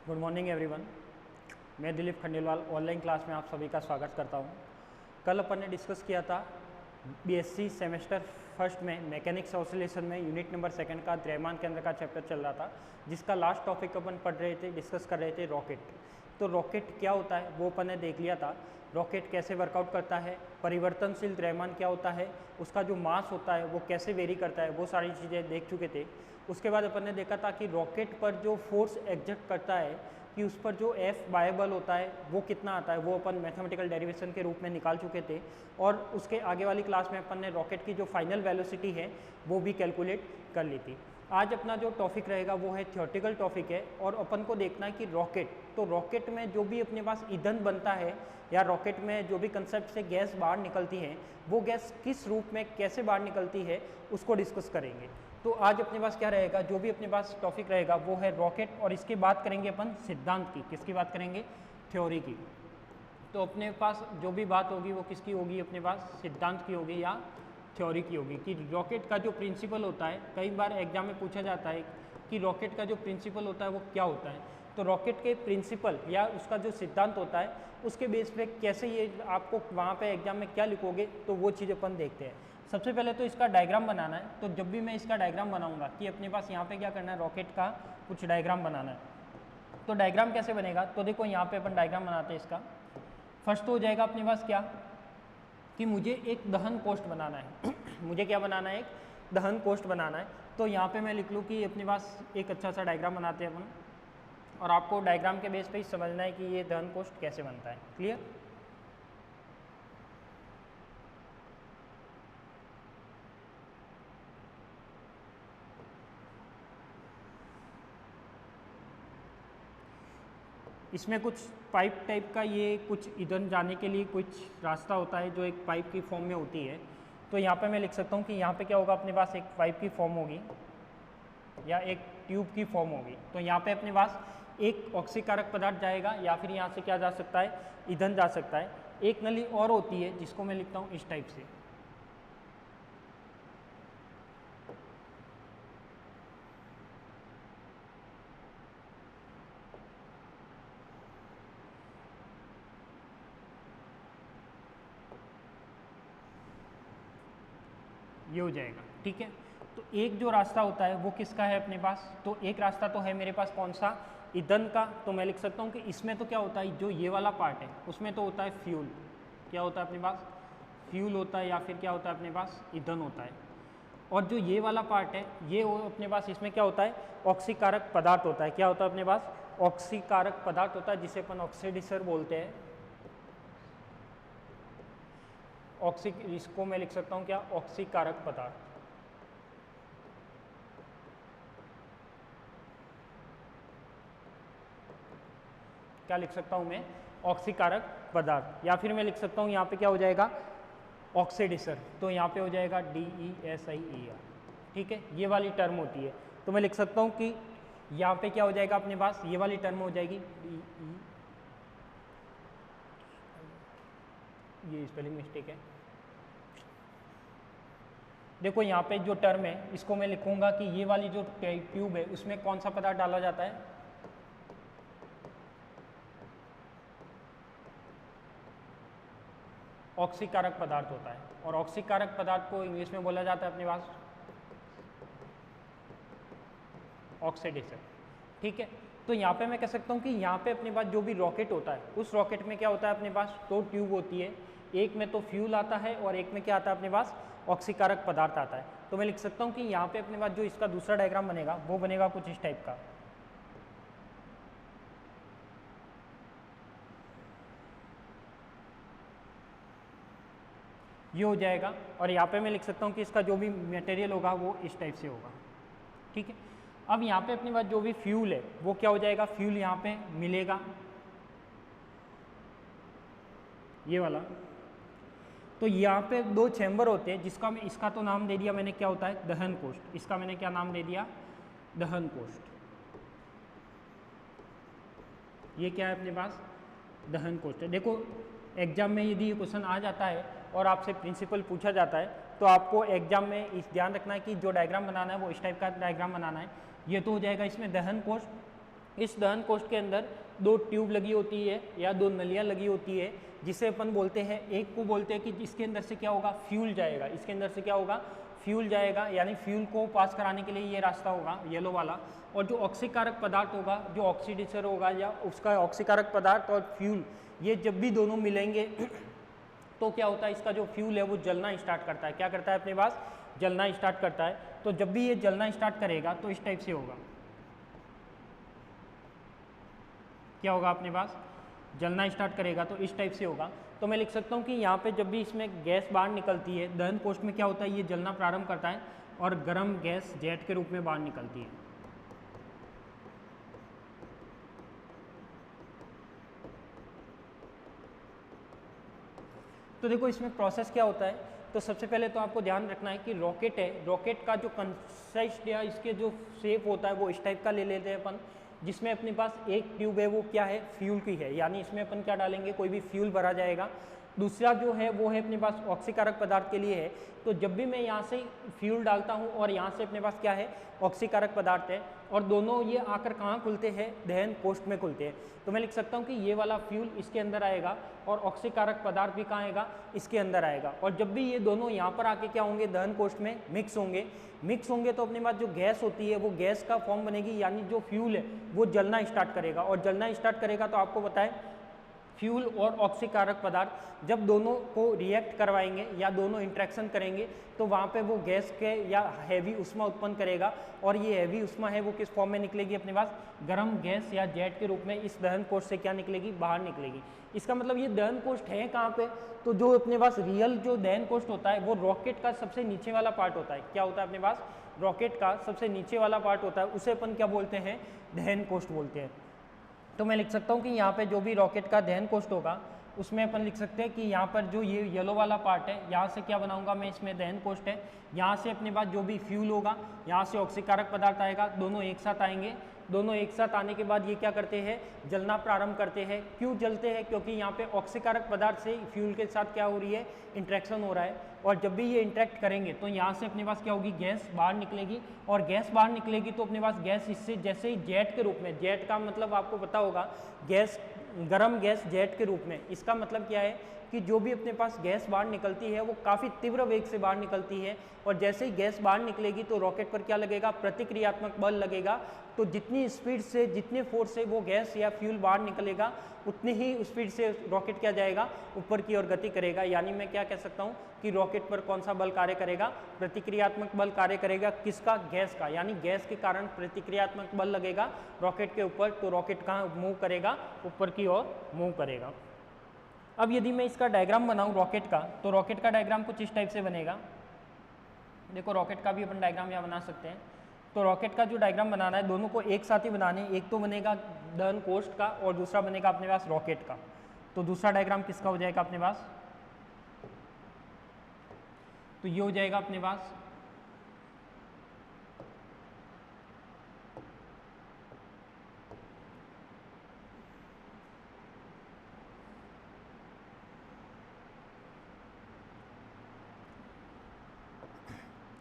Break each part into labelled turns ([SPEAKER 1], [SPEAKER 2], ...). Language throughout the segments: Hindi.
[SPEAKER 1] Good morning everyone. मैं दिलीप खंडेलवाल ऑनलाइन क्लास में आप सभी का स्वागत करता हूं। कल अपन ने डिस्कस किया था बीएससी सेमेस्टर फर्स्ट में मैकेनिक्स ऑसिलेशन में यूनिट नंबर सेकंड का द्रव्यमान केंद्र का चैप्टर चल रहा था, जिसका लास्ट टॉपिक अपन पढ़ रहे थे, डिस्कस कर रहे थे रॉकेट। तो रॉकेट क्या होता है वो अपन ने देख लिया था। रॉकेट कैसे वर्कआउट करता है, परिवर्तनशील द्रव्यमान क्या होता है, उसका जो मास होता है वो कैसे वेरी करता है, वो सारी चीज़ें देख चुके थे। उसके बाद अपन ने देखा था कि रॉकेट पर जो फोर्स एग्जर्ट करता है कि उस पर जो F बायबल होता है वो कितना आता है, वो अपन मैथमेटिकल डेरिवेशन के रूप में निकाल चुके थे। और उसके आगे वाली क्लास में अपन ने रॉकेट की जो फाइनल वेलोसिटी है वो भी कैलकुलेट कर ली थी। आज अपना जो टॉपिक रहेगा वो है थियोरेटिकल टॉपिक है, और अपन को देखना है कि रॉकेट में जो भी अपने पास ईंधन बनता है या रॉकेट में जो भी कंसेप्ट से गैस बाहर निकलती है वो गैस किस रूप में कैसे बाहर निकलती है उसको डिस्कस करेंगे। तो आज अपने पास क्या रहेगा, जो भी अपने पास टॉपिक रहेगा वो है रॉकेट, और इसकी बात करेंगे अपन सिद्धांत की। किसकी बात करेंगे? थ्योरी की। तो अपने पास जो भी बात होगी वो किसकी होगी? अपने पास सिद्धांत की होगी या थ्योरी की होगी। कि रॉकेट का जो प्रिंसिपल होता है, कई बार एग्जाम में पूछा जाता है कि रॉकेट का जो प्रिंसिपल होता है वो क्या होता है। तो रॉकेट के प्रिंसिपल या उसका जो सिद्धांत होता है उसके बेस पे कैसे ये आपको वहाँ पे एग्जाम में क्या लिखोगे, तो वो चीज़ अपन देखते हैं। सबसे पहले तो इसका डायग्राम बनाना है। तो जब भी मैं इसका डायग्राम बनाऊंगा कि अपने पास यहाँ पे क्या करना है, रॉकेट का कुछ डायग्राम बनाना है। तो डायग्राम कैसे बनेगा, तो देखो यहाँ पे अपन डायग्राम बनाते हैं इसका। फर्स्ट तो हो जाएगा अपने पास क्या कि मुझे एक दहन कोष्ठ बनाना है मुझे क्या बनाना है? एक दहन कोष्ठ बनाना है। तो यहाँ पे मैं लिख लूँ कि अपने पास एक अच्छा सा डायग्राम बनाते हैं अपन, और आपको डायग्राम के बेस पे ही समझना है कि ये दहन कोष्ठ कैसे बनता है। क्लियर? इसमें कुछ पाइप टाइप का, ये कुछ ईंधन जाने के लिए कुछ रास्ता होता है जो एक पाइप की फॉर्म में होती है। तो यहाँ पे मैं लिख सकता हूँ कि यहाँ पे क्या होगा, अपने पास एक पाइप की फॉर्म होगी या एक ट्यूब की फॉर्म होगी। तो यहाँ पे अपने पास एक ऑक्सीकारक पदार्थ जाएगा, या फिर यहाँ से क्या जा सकता है, ईंधन जा सकता है। एक नली और होती है जिसको मैं लिखता हूँ इस टाइप से। ये हो जाएगा, ठीक है। तो एक जो रास्ता होता है वो किसका है अपने पास? तो एक रास्ता तो है मेरे पास कौन सा, ईंधन का। तो मैं लिख सकता हूँ कि इसमें तो क्या होता है, जो ये वाला पार्ट है उसमें तो होता है फ्यूल। क्या होता है अपने पास? फ्यूल होता है, या फिर क्या होता है अपने पास? ईंधन होता है। और जो ये वाला पार्ट है ये अपने पास, इसमें क्या होता है, ऑक्सीकारक पदार्थ होता है। क्या होता है अपने पास? ऑक्सीकारक पदार्थ होता है, जिसे अपन ऑक्सीडाइजर बोलते हैं। इसको मैं लिख सकता हूँ क्या, ऑक्सीकारक पदार्थ। क्या लिख सकता हूँ मैं? ऑक्सीकारक पदार्थ। या फिर मैं लिख सकता हूँ यहाँ पे क्या हो जाएगा, ऑक्सीडाइजर। तो यहाँ पे हो जाएगा DESIER, ठीक है। ये वाली टर्म होती है। तो मैं लिख सकता हूँ कि यहाँ पे क्या हो जाएगा अपने पास, ये वाली टर्म हो जाएगी ये स्पेलिंग मिस्टेक है। देखो यहाँ पे जो टर्म है इसको मैं लिखूंगा कि ये वाली जो ट्यूब है उसमें कौन सा पदार्थ डाला जाता है, ऑक्सीकारक पदार्थ होता है। और ऑक्सीकारक पदार्थ को इंग्लिश में बोला जाता है अपने पास ऑक्सीडाइजर, ठीक है। तो यहाँ पे मैं कह सकता हूँ कि यहाँ पे अपने पास जो भी रॉकेट होता है उस रॉकेट में क्या होता है अपने पास, दो ट्यूब होती है। एक में तो फ्यूल आता है और एक में क्या आता है अपने पास, ऑक्सीकारक पदार्थ आता है। तो मैं लिख सकता हूँ कि यहाँ पे अपने पास जो इसका दूसरा डायग्राम बनेगा वो बनेगा कुछ इस टाइप का। ये हो जाएगा, और यहाँ पे मैं लिख सकता हूँ कि इसका जो भी मटेरियल होगा वो इस टाइप से होगा, ठीक है। अब यहाँ पे अपने पास जो भी फ्यूल है वो क्या हो जाएगा, फ्यूल यहाँ पे मिलेगा, ये वाला। तो यहाँ पे दो चैम्बर होते हैं, जिसका मैं, इसका तो नाम दे दिया मैंने, क्या होता है, दहन कोष्ठ। इसका मैंने क्या नाम दे दिया, दहन कोष्ठ। ये क्या है अपने पास, दहन कोष्ठ। देखो एग्जाम में यदि ये क्वेश्चन आ जाता है और आपसे प्रिंसिपल पूछा जाता है तो आपको एग्जाम में इस ध्यान रखना है कि जो डायग्राम बनाना है वो इस टाइप का डायग्राम बनाना है। ये तो हो जाएगा इसमें दहन कोष्ठ, इस दहन कोष्ठ के अंदर दो ट्यूब लगी होती है या दो नलियाँ लगी होती है, जिसे अपन बोलते हैं, एक को बोलते हैं कि इसके अंदर से क्या होगा, फ्यूल जाएगा, इसके अंदर से क्या होगा, फ्यूल जाएगा, यानी फ्यूल को पास कराने के लिए ये रास्ता होगा येलो वाला। और जो ऑक्सीकारक पदार्थ होगा, जो ऑक्सीडाइजर होगा या उसका ऑक्सीकारक पदार्थ और फ्यूल, ये जब भी दोनों मिलेंगे तो क्या होता है, इसका जो फ्यूल है वो जलना स्टार्ट करता है। क्या करता है अपने पास, जलना स्टार्ट करता है। तो जब भी ये जलना स्टार्ट करेगा तो इस टाइप से होगा, क्या होगा अपने पास, जलना स्टार्ट करेगा तो इस टाइप से होगा। तो मैं लिख सकता हूँ कि यहाँ पे जब भी इसमें गैस बाहर निकलती है, दहन कोष्ठ में क्या होता है, ये जलना प्रारंभ करता है और गर्म गैस जेट के रूप में बाहर निकलती है। तो देखो इसमें प्रोसेस क्या होता है। तो सबसे पहले तो आपको ध्यान रखना है कि रॉकेट है, रॉकेट का जो कंसिस्ट या इसके जो शेप होता है वो इस टाइप का ले लेते हैं अपन, जिसमें अपने पास एक ट्यूब है वो क्या है, फ्यूल की है, यानी इसमें अपन क्या डालेंगे, कोई भी फ्यूल भरा जाएगा। दूसरा जो है वो है अपने पास ऑक्सीकारक पदार्थ के लिए है। तो जब भी मैं यहाँ से फ्यूल डालता हूँ और यहाँ से अपने पास क्या है, ऑक्सीकारक पदार्थ है, और दोनों ये आकर कहाँ खुलते हैं, दहन कोष्ठ में खुलते हैं। तो मैं लिख सकता हूँ कि ये वाला फ्यूल इसके अंदर आएगा और ऑक्सीकारक पदार्थ भी कहाँ आएगा, इसके अंदर आएगा। और जब भी ये दोनों यहाँ पर आके क्या होंगे, दहन कोष्ठ में मिक्स होंगे तो अपने पास जो गैस होती है वो गैस का फॉर्म बनेगी, यानी जो फ्यूल है वो जलना स्टार्ट करेगा। और जलना स्टार्ट करेगा तो आपको पता है फ्यूल और ऑक्सीकारक पदार्थ जब दोनों को रिएक्ट करवाएंगे या दोनों इंट्रैक्शन करेंगे तो वहाँ पे वो गैस के या हैवी उष्मा उत्पन्न करेगा। और ये हैवी उष्मा है वो किस फॉर्म में निकलेगी, अपने पास गर्म गैस या जेट के रूप में इस दहन कोष्ठ से क्या निकलेगी, बाहर निकलेगी। इसका मतलब ये दहन कोष्ठ है कहाँ पे, तो जो अपने पास रियल जो दहन कोष्ठ होता है वो रॉकेट का सबसे नीचे वाला पार्ट होता है। क्या होता है अपने पास, रॉकेट का सबसे नीचे वाला पार्ट होता है, उसे अपन क्या बोलते हैं, दहन कोष्ठ बोलते हैं। तो मैं लिख सकता हूँ कि यहाँ पे जो भी रॉकेट का दहन कोष्ठ होगा उसमें अपन लिख सकते हैं कि यहाँ पर जो ये येलो वाला पार्ट है, यहाँ से क्या बनाऊंगा मैं, इसमें दहन कोष्ठ है, यहाँ से अपने पास जो भी फ्यूल होगा, यहाँ से ऑक्सीकारक पदार्थ आएगा, दोनों एक साथ आएंगे। दोनों एक साथ आने के बाद ये क्या करते हैं, जलना प्रारंभ करते हैं। क्यों जलते हैं, क्योंकि यहाँ पे ऑक्सीकारक पदार्थ से फ्यूल के साथ क्या हो रही है, इंट्रैक्शन हो रहा है। और जब भी ये इंटरेक्ट करेंगे तो यहाँ से अपने पास क्या होगी, गैस बाहर निकलेगी। और गैस बाहर निकलेगी तो अपने पास गैस इससे जैसे ही जेट के रूप में, जेट का मतलब आपको पता होगा, गैस, गर्म गैस जेट के रूप में। इसका मतलब क्या है कि जो भी अपने पास गैस बाहर निकलती है वो काफ़ी तीव्र वेग से बाहर निकलती है। और जैसे ही गैस बाहर निकलेगी तो रॉकेट पर क्या लगेगा, प्रतिक्रियात्मक बल लगेगा। तो जितनी स्पीड से, जितने फोर्स से वो गैस या फ्यूल बाहर निकलेगा, उतनी ही स्पीड से रॉकेट क्या जाएगा, ऊपर की ओर गति करेगा। यानी मैं क्या कह सकता हूँ कि रॉकेट पर कौन सा बल कार्य करेगा, प्रतिक्रियात्मक बल कार्य करेगा। किसका, गैस का, यानी गैस के कारण प्रतिक्रियात्मक बल लगेगा रॉकेट के ऊपर। तो रॉकेट कहाँ मूव करेगा, ऊपर की ओर मूव करेगा। अब यदि मैं इसका डायग्राम बनाऊं रॉकेट का, तो रॉकेट का डायग्राम कुछ इस टाइप से बनेगा। देखो रॉकेट का भी अपन डायग्राम यहाँ बना सकते हैं। तो रॉकेट का जो डायग्राम बनाना है, दोनों को एक साथ ही बनाने, एक तो बनेगा दहन कोष्ठ का और दूसरा बनेगा अपने पास रॉकेट का। तो दूसरा डायग्राम किसका हो जाएगा अपने पास, तो ये हो जाएगा अपने पास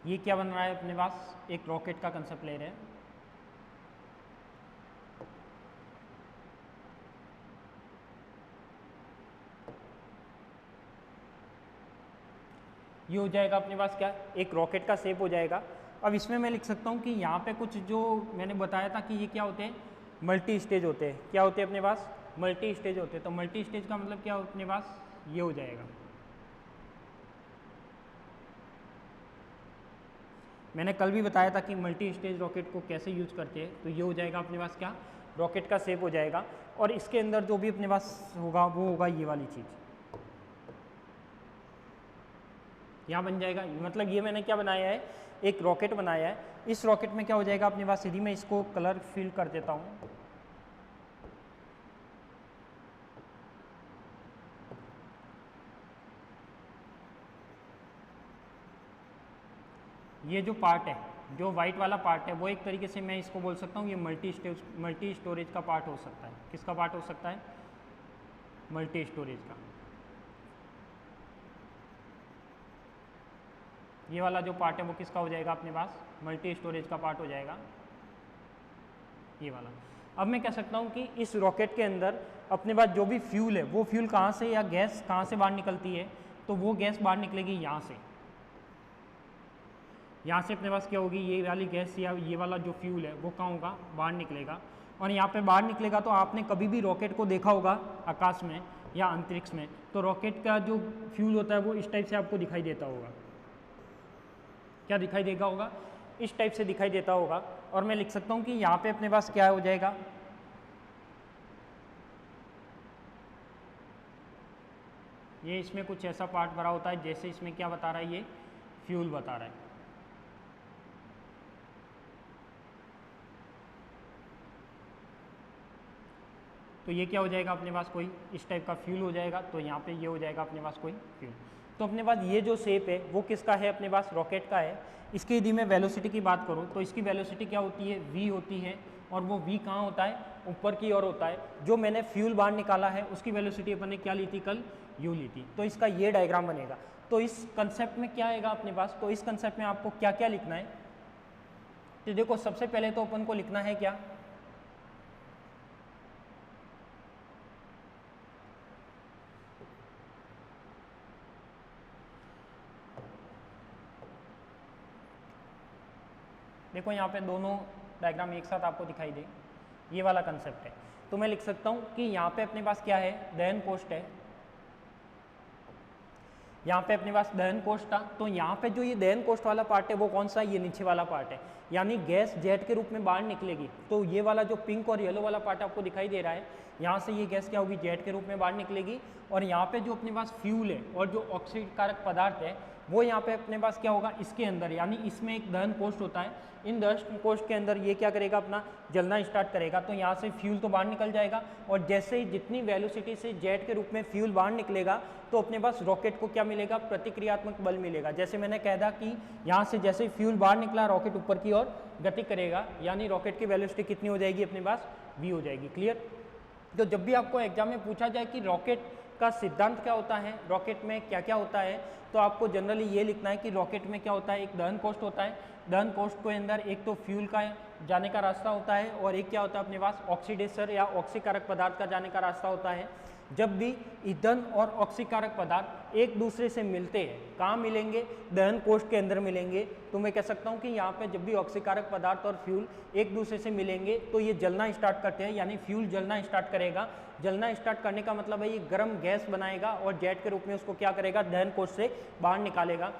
[SPEAKER 1] ये क्या बन रहा है, अपने पास एक रॉकेट का कंसेप्ट ले रहे हैं। ये हो जाएगा अपने पास क्या, एक रॉकेट का शेप हो जाएगा। अब इसमें मैं लिख सकता हूँ कि यहाँ पे कुछ जो मैंने बताया था कि ये क्या होते हैं, मल्टी स्टेज होते हैं। क्या होते हैं अपने पास, मल्टी स्टेज होते हैं। तो मल्टी स्टेज का मतलब क्या हो अपने पास, ये हो जाएगा। मैंने कल भी बताया था कि मल्टी स्टेज रॉकेट को कैसे यूज करते हैं। तो ये हो जाएगा अपने पास क्या, रॉकेट का शेप हो जाएगा। और इसके अंदर जो भी अपने पास होगा वो होगा ये वाली चीज़, यहाँ बन जाएगा। मतलब ये मैंने क्या बनाया है, एक रॉकेट बनाया है। इस रॉकेट में क्या हो जाएगा अपने पास, यदि मैं इसको कलर फिल कर देता हूँ, ये जो पार्ट है, जो वाइट वाला पार्ट है, वो एक तरीके से मैं इसको बोल सकता हूँ ये मल्टी स्टोरेज का पार्ट हो सकता है। किसका पार्ट हो सकता है, मल्टी स्टोरेज का। ये वाला जो पार्ट है वो किसका हो जाएगा अपने पास, मल्टी स्टोरेज का पार्ट हो जाएगा, ये वाला। अब मैं कह सकता हूँ कि इस रॉकेट के अंदर अपने पास जो भी फ्यूल है वो फ्यूल कहाँ से या गैस कहाँ से बाहर निकलती है, तो वो गैस बाहर निकलेगी यहाँ से। यहाँ से अपने पास क्या होगी, ये वाली गैस या ये वाला जो फ्यूल है वो कहाँ होगा, बाहर निकलेगा। और यहाँ पे बाहर निकलेगा तो आपने कभी भी रॉकेट को देखा होगा आकाश में या अंतरिक्ष में, तो रॉकेट का जो फ्यूल होता है वो इस टाइप से आपको दिखाई देता होगा। क्या दिखाई देगा होगा, इस टाइप से दिखाई देता होगा। और मैं लिख सकता हूँ कि यहाँ पे अपने पास क्या हो जाएगा, ये इसमें कुछ ऐसा पार्ट भरा होता है जैसे इसमें क्या बता रहा है, ये फ्यूल बता रहा है। तो ये क्या हो जाएगा अपने पास, कोई इस टाइप का फ्यूल हो जाएगा। तो यहाँ पे ये हो जाएगा अपने पास कोई फ्यूल। तो अपने पास ये जो शेप है वो किसका है, अपने पास रॉकेट का है। इसकी यदि मैं वेलोसिटी की बात करूँ तो इसकी वेलोसिटी क्या होती है, v होती है। और वो v कहाँ होता है, ऊपर की ओर होता है। जो मैंने फ्यूल बाहर निकाला है उसकी वेलोसिटी अपन ने क्या ली थी, कल u ली थी। तो इसका ये डायग्राम बनेगा। तो इस कंसेप्ट में क्या आएगा अपने पास, तो इस कंसेप्ट में आपको क्या क्या लिखना है। तो देखो सबसे पहले तो अपन को लिखना है क्या, देखो यहाँ पे दोनों डायग्राम एक साथ आपको दिखाई दे, ये वाला कंसेप्ट है। तो मैं लिख सकता हूँ कि यहाँ पे अपने पास क्या है, दहन कोष्ठ है। यहाँ पे अपने पास दहन कोष्ठ था। तो यहाँ पे जो ये दहन कोष्ठ वाला पार्ट है वो कौन सा, ये नीचे वाला पार्ट है। यानी गैस जेट के रूप में बाहर निकलेगी। तो ये वाला जो पिंक और येलो वाला पार्ट आपको दिखाई दे रहा है, यहाँ से ये गैस क्या होगी, जेट के रूप में बाहर निकलेगी। और यहाँ पे जो अपने पास फ्यूल है और जो ऑक्सीड कारक पदार्थ है वो यहाँ पे अपने पास क्या होगा, इसके अंदर, यानी इसमें एक दहन कोष्ठ होता है। इन दहन कोष्ठ के अंदर ये क्या करेगा, अपना जलना स्टार्ट करेगा। तो यहाँ से फ्यूल तो बाहर निकल जाएगा। और जैसे ही जितनी वेलोसिटी से जेट के रूप में फ्यूल बाहर निकलेगा तो अपने पास रॉकेट को क्या मिलेगा, प्रतिक्रियात्मक बल मिलेगा। जैसे मैंने कहा था कि यहाँ से जैसे ही फ्यूल बाहर निकला रॉकेट ऊपर की ओर गति करेगा, यानी रॉकेट की वेलोसिटी कितनी हो जाएगी, अपने पास v हो जाएगी। क्लियर। तो जब भी आपको एग्जाम में पूछा जाए कि रॉकेट का सिद्धांत क्या होता है, रॉकेट में क्या क्या होता है, तो आपको जनरली ये लिखना है कि रॉकेट में क्या होता है, एक दहन कोष्ठ होता है। दहन कोष्ठ के अंदर एक तो फ्यूल का जाने का रास्ता होता है और एक क्या होता है अपने पास, ऑक्सीडेशन या ऑक्सीकारक पदार्थ का जाने का रास्ता होता है। जब भी ईंधन और ऑक्सीकारक पदार्थ एक दूसरे से मिलते हैं, कहाँ मिलेंगे, दहन कोष्ठ के अंदर मिलेंगे। तो मैं कह सकता हूँ कि यहाँ पे जब भी ऑक्सीकारक पदार्थ और फ्यूल एक दूसरे से मिलेंगे तो ये जलना स्टार्ट करते हैं, यानी फ्यूल जलना स्टार्ट करेगा। जलना स्टार्ट करने का मतलब है ये गर्म गैस बनाएगा और जेट के रूप में उसको क्या करेगा, दहन कोष्ठ से बाहर निकालेगा।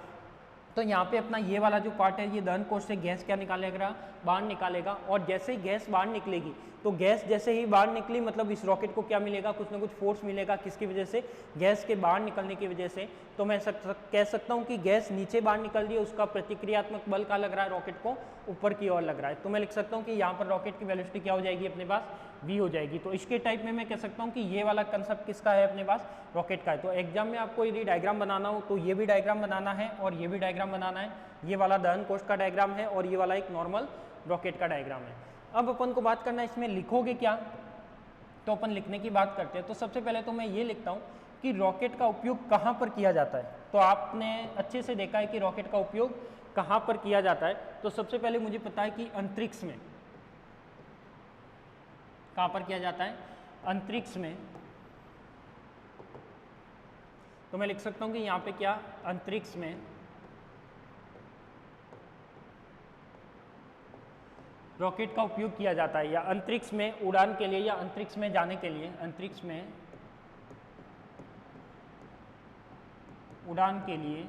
[SPEAKER 1] तो यहाँ पे अपना ये वाला जो पार्ट है, ये दहन कोष्ठ से गैस क्या निकालेगा, बाहर निकालेगा। और जैसे ही गैस बाहर निकलेगी तो गैस जैसे ही बाहर निकली मतलब इस रॉकेट को क्या मिलेगा, कुछ ना कुछ फोर्स मिलेगा। किसकी वजह से, गैस के बाहर निकलने की वजह से। तो मैं कह सकता हूँ कि गैस नीचे बाहर निकल रही है, उसका प्रतिक्रियात्मक बल का लग रहा है, रॉकेट को ऊपर की ओर लग रहा है। तो मैं लिख सकता हूँ कि यहाँ पर रॉकेट की वेलोसिटी क्या हो जाएगी, अपने पास v हो जाएगी। तो इसके टाइप में मैं कह सकता हूँ कि ये वाला कंसेप्ट किसका है, अपने पास रॉकेट का है। तो एग्जाम में आपको यदि डायग्राम बनाना हो तो ये भी डायग्राम बनाना है और ये भी डायग्राम बनाना है। ये वाला दहन कोष्ठ का डायग्राम है और ये वाला एक नॉर्मल रॉकेट का डायग्राम है। अब अपन को बात करना है इसमें लिखोगे क्या, तो अपन लिखने की बात करते हैं। तो सबसे पहले तो मैं ये लिखता हूँ कि रॉकेट का उपयोग कहाँ पर किया जाता है। तो आपने अच्छे से देखा है कि रॉकेट का उपयोग कहाँ पर किया जाता है। तो सबसे पहले मुझे पता है कि अंतरिक्ष में, कहाँ पर किया जाता है, अंतरिक्ष में। तो मैं लिख सकता हूँ कि यहाँ पे क्या, अंतरिक्ष में रॉकेट का उपयोग किया जाता है, या अंतरिक्ष में उड़ान के लिए या अंतरिक्ष में जाने के लिए, अंतरिक्ष में उड़ान के लिए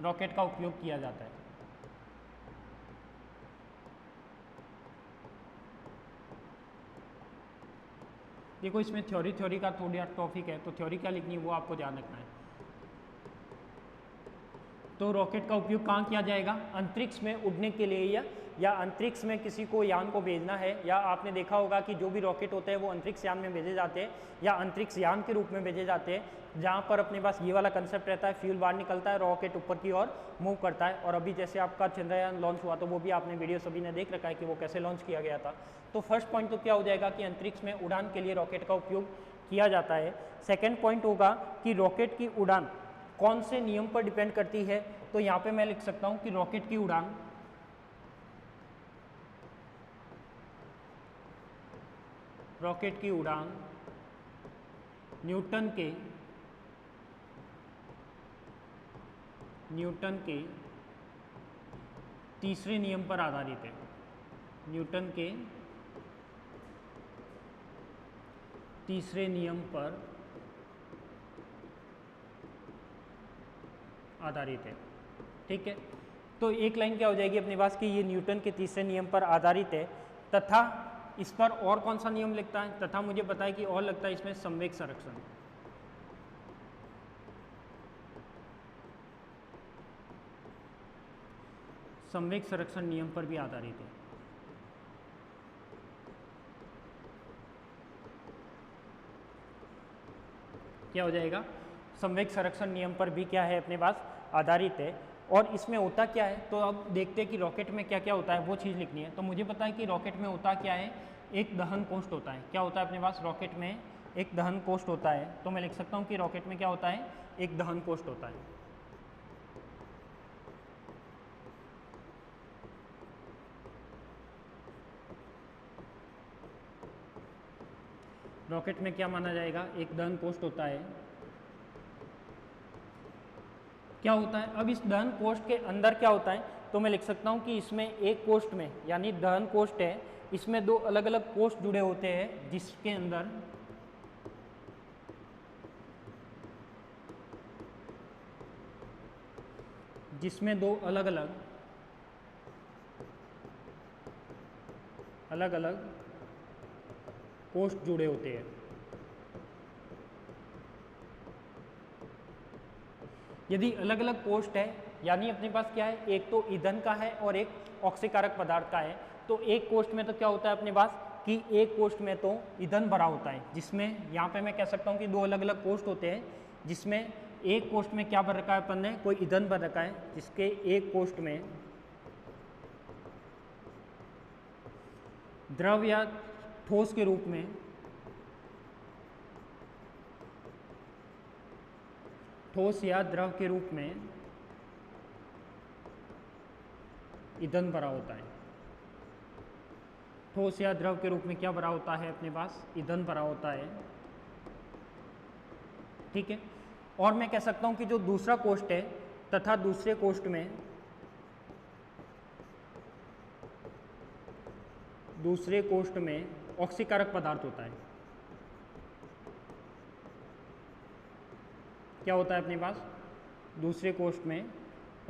[SPEAKER 1] रॉकेट का उपयोग किया जाता है। देखो इसमें थ्योरी का थोड़ा टॉपिक है, तो थ्योरी क्या लिखनी है वो आपको ध्यान रखना है। तो रॉकेट का उपयोग कहाँ किया जाएगा, अंतरिक्ष में उड़ने के लिए, या अंतरिक्ष में किसी को यान को भेजना है। या आपने देखा होगा कि जो भी रॉकेट होते हैं वो अंतरिक्ष यान में भेजे जाते हैं या अंतरिक्ष यान के रूप में भेजे जाते हैं, जहाँ पर अपने पास ये वाला कंसेप्ट रहता है, फ्यूल बाहर निकलता है, रॉकेट ऊपर की ओर मूव करता है। और अभी जैसे आपका चंद्रयान लॉन्च हुआ तो वो भी आपने वीडियो सभी ने देख रखा है कि वो कैसे लॉन्च किया गया था। तो फर्स्ट पॉइंट तो क्या हो जाएगा कि अंतरिक्ष में उड़ान के लिए रॉकेट का उपयोग किया जाता है। सेकेंड पॉइंट होगा कि रॉकेट की उड़ान कौन से नियम पर डिपेंड करती है। तो यहाँ पे मैं लिख सकता हूँ कि रॉकेट की उड़ान रॉकेट की उड़ान न्यूटन के तीसरे नियम पर आधारित है। न्यूटन के तीसरे नियम पर आधारित है। ठीक है, तो एक लाइन क्या हो जाएगी अपने पास कि ये न्यूटन के तीसरे नियम पर आधारित है, तथा इस पर और कौन सा नियम लगता है, तथा मुझे पता है कि और लगता है इसमें संवेग संरक्षण। संवेग संरक्षण नियम पर भी आधारित है। क्या हो जाएगा, संवेग संरक्षण नियम पर भी क्या है अपने पास आधारित है। और इसमें होता क्या है, तो अब देखते हैं कि रॉकेट में क्या क्या होता है, वो चीज़ लिखनी है। तो मुझे पता है कि रॉकेट में होता क्या है, एक दहन कोष्ठ होता है। क्या होता है अपने पास, रॉकेट में एक दहन कोष्ठ होता है। तो मैं लिख सकता हूँ कि रॉकेट में क्या होता है, एक दहन कोष्ठ होता है। रॉकेट में क्या माना जाएगा, एक दहन कोष्ठ होता है। क्या होता है, अब इस दहन कोष्ठ के अंदर क्या होता है, तो मैं लिख सकता हूँ कि इसमें एक कोष्ठ में, यानी दहन कोष्ठ है, इसमें दो अलग अलग कोष्ठ जुड़े होते हैं, जिसके अंदर जिसमें दो अलग अलग कोष्ठ जुड़े होते हैं। यदि अलग अलग कोष्ठ है, यानी अपने पास क्या है, एक तो ईंधन का है और एक ऑक्सीकारक पदार्थ का है। तो एक कोष्ठ में तो क्या होता है अपने पास कि एक कोष्ठ में तो ईंधन भरा होता है, जिसमें यहाँ पे मैं कह सकता हूँ कि दो अलग अलग कोष्ठ होते हैं, जिसमें एक कोष्ठ में क्या भर रखा है अपन ने, कोई ईंधन भर रखा है, जिसके एक कोष्ठ में द्रव या ठोस के रूप में ठोस या द्रव के रूप में ईंधन भरा होता है। ठोस या द्रव के रूप में क्या भरा होता है अपने पास, ईंधन भरा होता है। ठीक है, और मैं कह सकता हूं कि जो दूसरा कोष्ठ है, तथा दूसरे कोष्ठ में ऑक्सीकारक पदार्थ होता है। क्या होता है अपने पास, दूसरे कोष्ठ में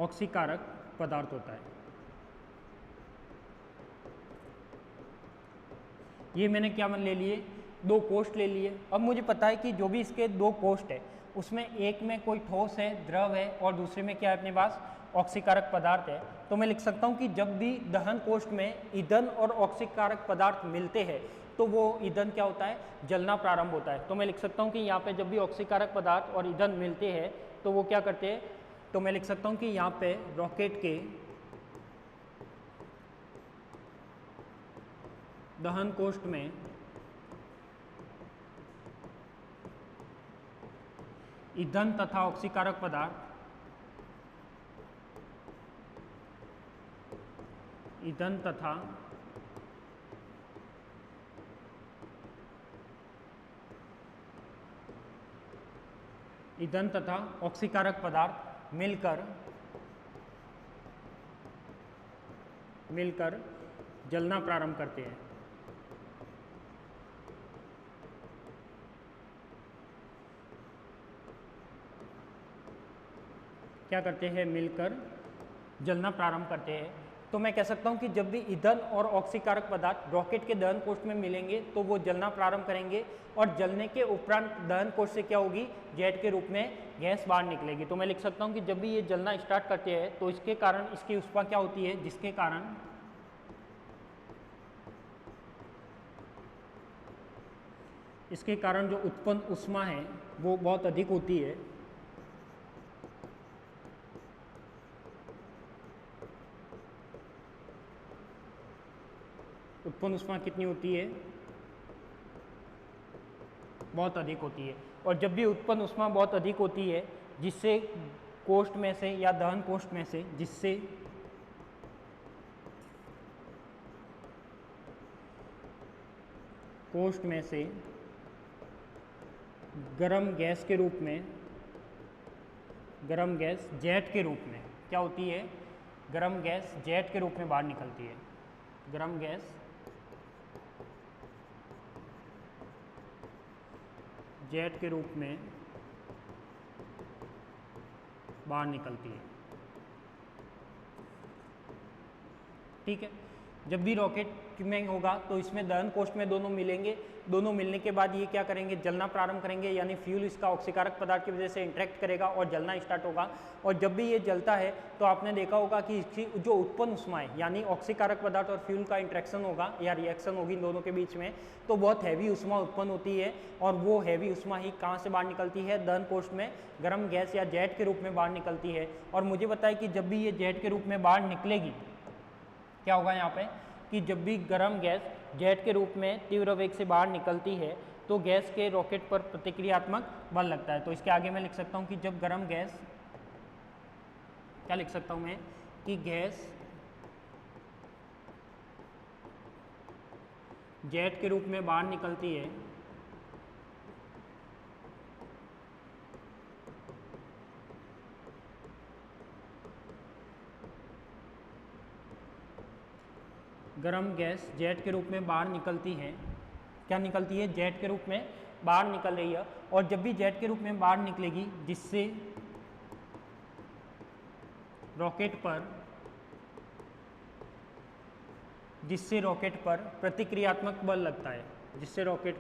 [SPEAKER 1] ऑक्सीकारक पदार्थ होता है। ये मैंने क्या ले लिए, दो कोष्ठ ले लिए। अब मुझे पता है कि जो भी इसके दो कोष्ठ है, उसमें एक में कोई ठोस है, द्रव है, और दूसरे में क्या है अपने पास, ऑक्सीकारक पदार्थ है। तो मैं लिख सकता हूँ कि जब भी दहन कोष्ठ में ईंधन और ऑक्सीकारक पदार्थ मिलते हैं, तो वो ईंधन क्या होता है, जलना प्रारंभ होता है। तो मैं लिख सकता हूँ कि यहाँ पे जब भी ऑक्सीकारक पदार्थ और ईंधन मिलते हैं, तो वो क्या करते हैं, तो मैं लिख सकता हूँ कि यहाँ पे रॉकेट के दहन कोष्ठ में ईंधन तथा ऑक्सीकारक पदार्थ ईंधन तथा ऑक्सीकारक पदार्थ मिलकर जलना प्रारंभ करते हैं। क्या करते हैं, मिलकर जलना प्रारंभ करते हैं। तो मैं कह सकता हूं कि जब भी ईंधन और ऑक्सीकारक पदार्थ रॉकेट के दहन कोष्ठ में मिलेंगे, तो वो जलना प्रारंभ करेंगे, और जलने के उपरांत दहन कोष्ठ से क्या होगी, जेट के रूप में गैस बाहर निकलेगी। तो मैं लिख सकता हूं कि जब भी ये जलना स्टार्ट करते हैं, तो इसके कारण इसकी ऊष्मा क्या होती है, जिसके कारण इसके कारण जो उत्पन्न ऊष्मा है वो बहुत अधिक होती है। उत्पन्न ऊष्मा कितनी होती है, बहुत अधिक होती है। और जब भी उत्पन्न ऊष्मा बहुत अधिक होती है, जिससे कोष्ठ में से या दहन कोष्ठ में से कोष्ठ में से गर्म गैस के रूप में, गर्म गैस जेट के रूप में क्या होती है, गर्म गैस जेट के रूप में बाहर निकलती है। गर्म गैस जेट के रूप में बाहर निकलती है। ठीक है, जब भी रॉकेट में होगा तो इसमें दहन कोष्ठ में दोनों मिलेंगे, दोनों मिलने के बाद ये क्या करेंगे, जलना प्रारंभ करेंगे, यानी फ्यूल इसका ऑक्सीकारक पदार्थ की वजह से इंटरेक्ट करेगा और जलना स्टार्ट होगा। और जब भी ये जलता है तो आपने देखा होगा कि इसकी जो उत्पन्न उष्मा है, यानी ऑक्सीकारक पदार्थ और फ्यूल का इंट्रैक्शन होगा या रिएक्शन होगी इन दोनों के बीच में, तो बहुत हैवी उष्मा उत्पन्न होती है। और वो हैवी उष्मा ही कहाँ से बाहर निकलती है, दहन कोष्ठ में गर्म गैस या जेट के रूप में बाहर निकलती है। और मुझे बताया कि जब भी ये जेट के रूप में बाहर निकलेगी, क्या होगा यहाँ पे कि जब भी गर्म गैस जेट के रूप में तीव्र वेग से बाहर निकलती है तो गैस के रॉकेट पर प्रतिक्रियात्मक बल लगता है। तो इसके आगे मैं लिख सकता हूँ कि जब गर्म गैस, क्या लिख सकता हूँ मैं कि गैस जेट के रूप में बाहर निकलती है गर्म गैस जेट के रूप में बाहर निकलती है, क्या निकलती है, जेट के रूप में बाहर निकल रही है। और जब भी जेट के रूप में बाहर निकलेगी जिससे रॉकेट पर प्रतिक्रियात्मक बल लगता है, जिससे रॉकेट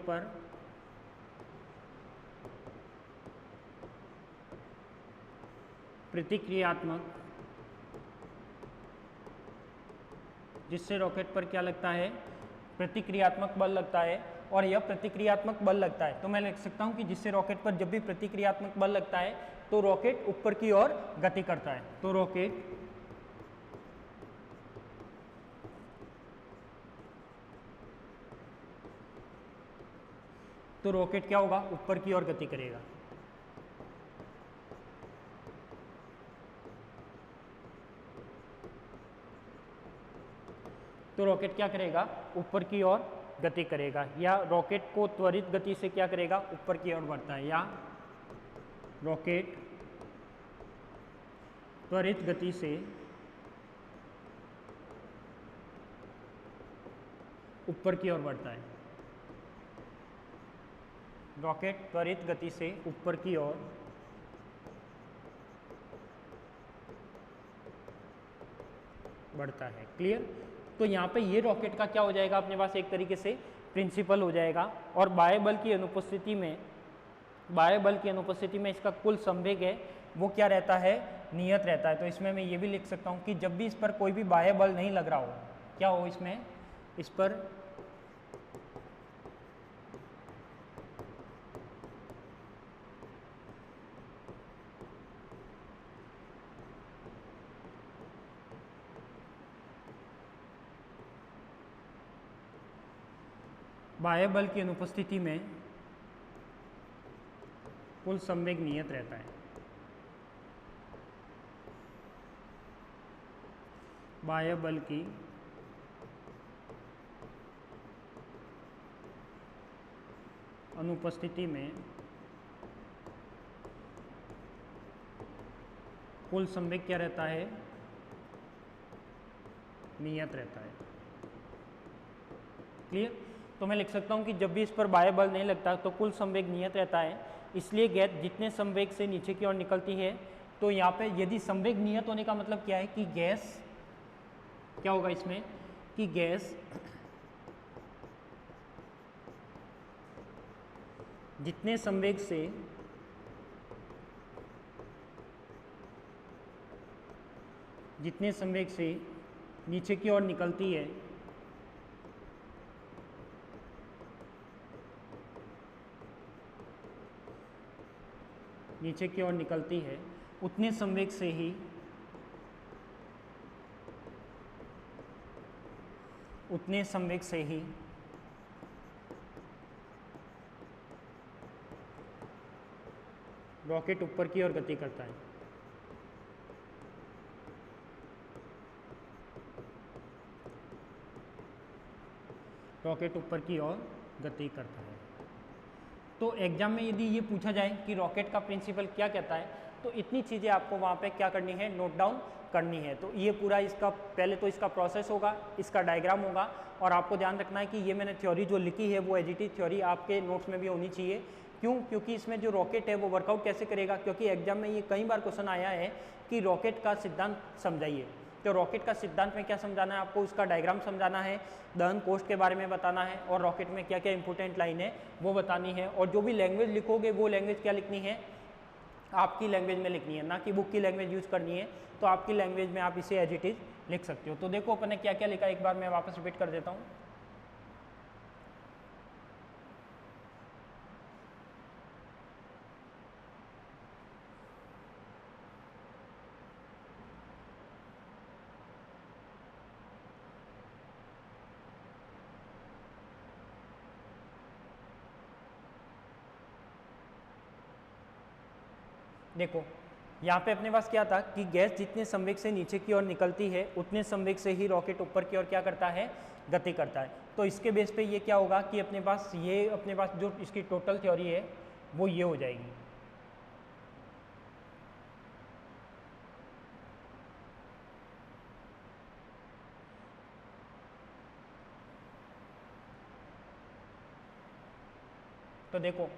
[SPEAKER 1] पर क्या लगता है, प्रतिक्रियात्मक बल लगता है। और यह प्रतिक्रियात्मक बल लगता है तो मैं लिख सकता हूं कि जिससे रॉकेट पर जब भी प्रतिक्रियात्मक बल लगता है तो रॉकेट ऊपर की ओर गति करता है। तो रॉकेट क्या होगा, ऊपर की ओर गति करेगा। तो रॉकेट क्या करेगा, ऊपर की ओर गति करेगा, या रॉकेट को त्वरित गति से क्या करेगा, ऊपर की ओर बढ़ता है, या रॉकेट त्वरित गति से ऊपर की ओर बढ़ता है। रॉकेट त्वरित गति से ऊपर की ओर बढ़ता है। क्लियर। तो यहाँ पे ये रॉकेट का क्या हो जाएगा, अपने पास एक तरीके से प्रिंसिपल हो जाएगा। और बाह्य बल की अनुपस्थिति में इसका कुल संवेग है वो क्या रहता है, नियत रहता है। तो इसमें मैं ये भी लिख सकता हूँ कि जब भी इस पर कोई भी बाह्य बल नहीं लग रहा हो, क्या हो इसमें, इस पर बाह्य बल की अनुपस्थिति में कुल संवेग नियत रहता है। बाह्य बल की अनुपस्थिति में कुल संवेग क्या रहता है, नियत रहता है। क्लियर। तो मैं लिख सकता हूं कि जब भी इस पर बाह्य बल नहीं लगता तो कुल संवेग नियत रहता है। इसलिए गैस जितने संवेग से नीचे की ओर निकलती है, तो यहाँ पे यदि संवेग नियत होने का मतलब क्या है कि गैस क्या होगा इसमें, कि गैस जितने संवेग से नीचे की ओर निकलती है, उतने संवेग से ही रॉकेट ऊपर की ओर गति करता है। रॉकेट ऊपर की ओर गति करता है। तो एग्जाम में यदि ये पूछा जाए कि रॉकेट का प्रिंसिपल क्या कहता है, तो इतनी चीज़ें आपको वहाँ पे क्या करनी है, नोट डाउन करनी है। तो ये पूरा इसका पहले तो इसका प्रोसेस होगा, इसका डायग्राम होगा, और आपको ध्यान रखना है कि ये मैंने थ्योरी जो लिखी है वो एजीटी थ्योरी आपके नोट्स में भी होनी चाहिए। क्यों? क्योंकि इसमें जो रॉकेट है वो वर्कआउट कैसे करेगा, क्योंकि एग्जाम में ये कई बार क्वेश्चन आया है कि रॉकेट का सिद्धांत समझाइए। तो रॉकेट का सिद्धांत में क्या समझाना है आपको, उसका डायग्राम समझाना है, दहन कोष्ठ के बारे में बताना है, और रॉकेट में क्या क्या इंपॉर्टेंट लाइन है वो बतानी है। और जो भी लैंग्वेज लिखोगे वो लैंग्वेज क्या लिखनी है, आपकी लैंग्वेज में लिखनी है, ना कि बुक की लैंग्वेज यूज़ करनी है। तो आपकी लैंग्वेज में आप इसे एज इट इज़ लिख सकते हो। तो देखो अपन ने क्या क्या लिखा, एक बार मैं वापस रिपीट कर देता हूँ। देखो यहाँ पे अपने पास क्या था कि गैस जितने संवेग से नीचे की ओर निकलती है उतने संवेग से ही रॉकेट ऊपर की ओर क्या करता है, गति करता है। तो इसके बेस पे ये क्या होगा कि अपने पास जो इसकी टोटल थ्योरी है वो ये हो जाएगी। तो देखो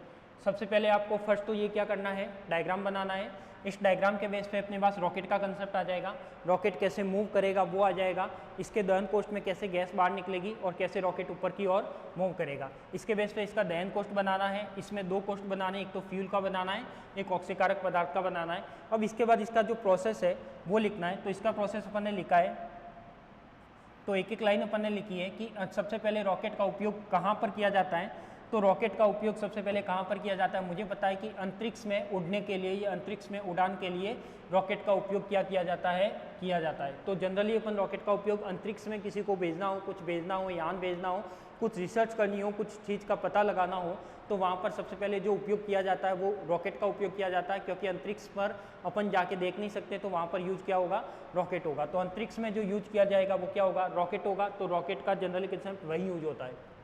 [SPEAKER 1] सबसे पहले आपको फर्स्ट तो ये क्या करना है, डायग्राम बनाना है। इस डायग्राम के बेस पे अपने पास रॉकेट का कंसेप्ट आ जाएगा, रॉकेट कैसे मूव करेगा वो आ जाएगा, इसके दहन कोष्ठ में कैसे गैस बाहर निकलेगी और कैसे रॉकेट ऊपर की ओर मूव करेगा। इसके बेस पे इसका दहन कोष्ठ बनाना है। इसमें दो कोष्ठ बनाने, एक तो फ्यूल का बनाना है, एक ऑक्सीकारक पदार्थ का बनाना है। अब इसके बाद इसका जो प्रोसेस है वो लिखना है। तो इसका प्रोसेस अपन ने लिखा है, तो एक एक लाइन अपन ने लिखी है कि सबसे पहले रॉकेट का उपयोग कहाँ पर किया जाता है। तो रॉकेट का उपयोग सबसे पहले कहाँ पर किया जाता है, मुझे पता है कि अंतरिक्ष में उड़ने के लिए या अंतरिक्ष में उड़ान के लिए रॉकेट का उपयोग क्या किया जाता है। तो जनरली अपन रॉकेट का उपयोग अंतरिक्ष में किसी को भेजना हो, कुछ भेजना हो, यान भेजना हो, कुछ रिसर्च करनी हो, कुछ चीज़ का पता लगाना हो, तो वहाँ पर सबसे पहले जो उपयोग किया जाता है वो रॉकेट का उपयोग किया जाता है। क्योंकि अंतरिक्ष पर अपन जाके देख नहीं सकते, तो वहाँ पर यूज क्या होगा, रॉकेट होगा। तो अंतरिक्ष में जो यूज किया जाएगा वो क्या होगा, रॉकेट होगा। तो रॉकेट का जनरली कंसेप्ट वही यूज होता है।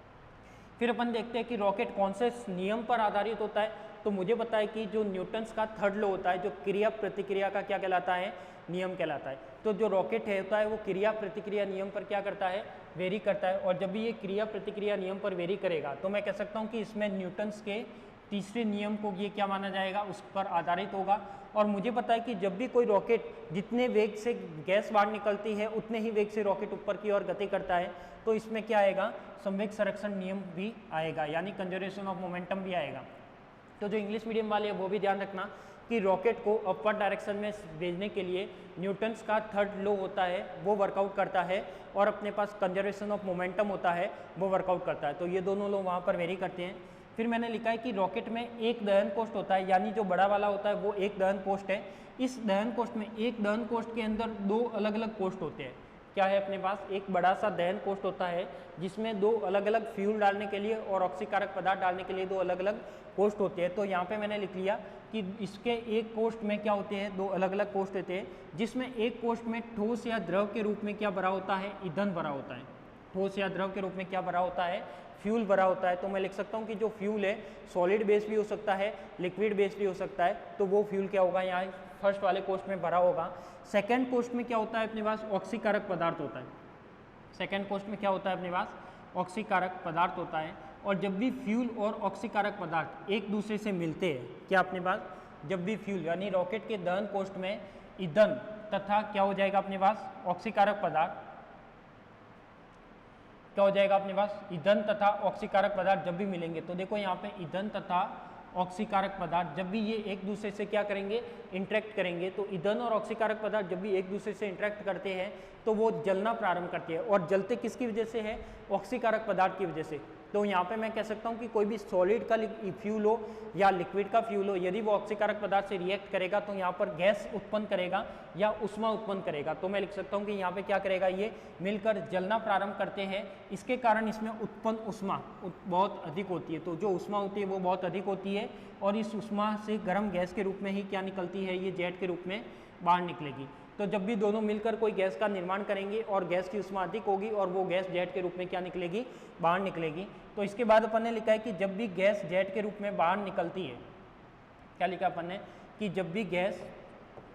[SPEAKER 1] फिर अपन देखते हैं कि रॉकेट कौन से नियम पर आधारित होता है। तो मुझे पता है कि जो न्यूटन्स का थर्ड लॉ होता है, जो क्रिया प्रतिक्रिया का क्या कहलाता है, नियम कहलाता है। तो जो रॉकेट होता है वो क्रिया प्रतिक्रिया नियम पर क्या करता है, वेरी करता है। और जब भी ये क्रिया प्रतिक्रिया नियम पर वेरी करेगा तो मैं कह सकता हूँ कि इसमें न्यूटन्स के तीसरे नियम को ये क्या माना जाएगा, उस पर आधारित होगा। और मुझे पता है कि जब भी कोई रॉकेट, जितने वेग से गैस बाहर निकलती है उतने ही वेग से रॉकेट ऊपर की ओर गति करता है। तो इसमें क्या आएगा, संवेग संरक्षण नियम भी आएगा, यानी कंजर्वेशन ऑफ मोमेंटम भी आएगा। तो जो इंग्लिश मीडियम वाले हैं वो भी ध्यान रखना कि रॉकेट को अपवर्ड डायरेक्शन में भेजने के लिए न्यूटन्स का थर्ड लॉ होता है वो वर्कआउट करता है, और अपने पास कंजर्वेशन ऑफ मोमेंटम होता है वो वर्कआउट करता है। तो ये दोनों लॉ वहाँ पर वेरी करते हैं। फिर मैंने लिखा है कि रॉकेट में एक दहन कोष्ठ होता है, यानी जो बड़ा वाला होता है वो एक दहन कोष्ठ है। इस दहन कोष्ठ में, एक दहन कोष्ठ के अंदर दो अलग अलग कोष्ठ होते हैं। क्या है, अपने पास एक बड़ा सा दहन कोष्ठ होता है जिसमें दो अलग अलग फ्यूल डालने के लिए और ऑक्सीकारक पदार्थ डालने के लिए दो अलग अलग कोष्ठ होते हैं। तो यहाँ पे मैंने लिख लिया कि इसके एक कोष्ठ में क्या होते हैं, दो अलग अलग कोष्ठ होते हैं, जिसमें एक कोष्ठ में ठोस या द्रव के रूप में क्या भरा होता है, ईंधन भरा होता है। ठोस या द्रव के रूप में क्या भरा होता है, फ्यूल भरा होता है। तो मैं लिख सकता हूँ कि जो फ्यूल है सॉलिड बेस भी हो सकता है, लिक्विड बेस भी हो सकता है। तो वो फ्यूल क्या होगा, यहाँ फर्स्ट वाले कोष्ठ में भरा होगा। सेकंड कोष्ठ में क्या होता है, अपने पास ऑक्सीकारक पदार्थ होता है। सेकंड कोष्ठ में क्या होता है, अपने पास ऑक्सीकारक पदार्थ होता है। और जब भी फ्यूल और ऑक्सीकारक पदार्थ एक दूसरे से मिलते हैं, क्या अपने पास, जब भी फ्यूल यानी रॉकेट के दहन कोष्ठ में ईंधन तथा क्या हो जाएगा अपने पास, ऑक्सीकारक पदार्थ, क्या हो जाएगा अपने पास, ईंधन तथा ऑक्सीकारक पदार्थ जब भी मिलेंगे। तो देखो यहाँ पे ईंधन तथा ऑक्सीकारक पदार्थ जब भी ये एक दूसरे से क्या करेंगे, इंटरेक्ट करेंगे। तो ईंधन और ऑक्सीकारक पदार्थ जब भी एक दूसरे से इंटरेक्ट करते हैं तो वो जलना प्रारंभ करते हैं। और जलते किसकी वजह से है, ऑक्सीकारक पदार्थ की वजह से। तो यहाँ पे मैं कह सकता हूँ कि कोई भी सॉलिड का फ्यूल हो या लिक्विड का फ्यूल हो, यदि वो ऑक्सीकारक पदार्थ से रिएक्ट करेगा तो यहाँ पर गैस उत्पन्न करेगा या उष्मा उत्पन्न करेगा। तो मैं लिख सकता हूँ कि यहाँ पे क्या करेगा, ये मिलकर जलना प्रारंभ करते हैं। इसके कारण इसमें उत्पन्न उष्मा बहुत अधिक होती है। तो जो उष्मा होती है वो बहुत अधिक होती है, और इस उष्मा से गर्म गैस के रूप में ही क्या निकलती है, ये जेट के रूप में बाहर निकलेगी। तो जब भी दोनों मिलकर कोई गैस का निर्माण करेंगे और गैस की ऊष्मा अधिक होगी और वो गैस जेट के रूप में क्या निकलेगी, बाहर निकलेगी। तो इसके बाद अपन ने लिखा है कि जब भी गैस जेट के रूप में बाहर निकलती है, क्या लिखा अपन ने कि जब भी गैस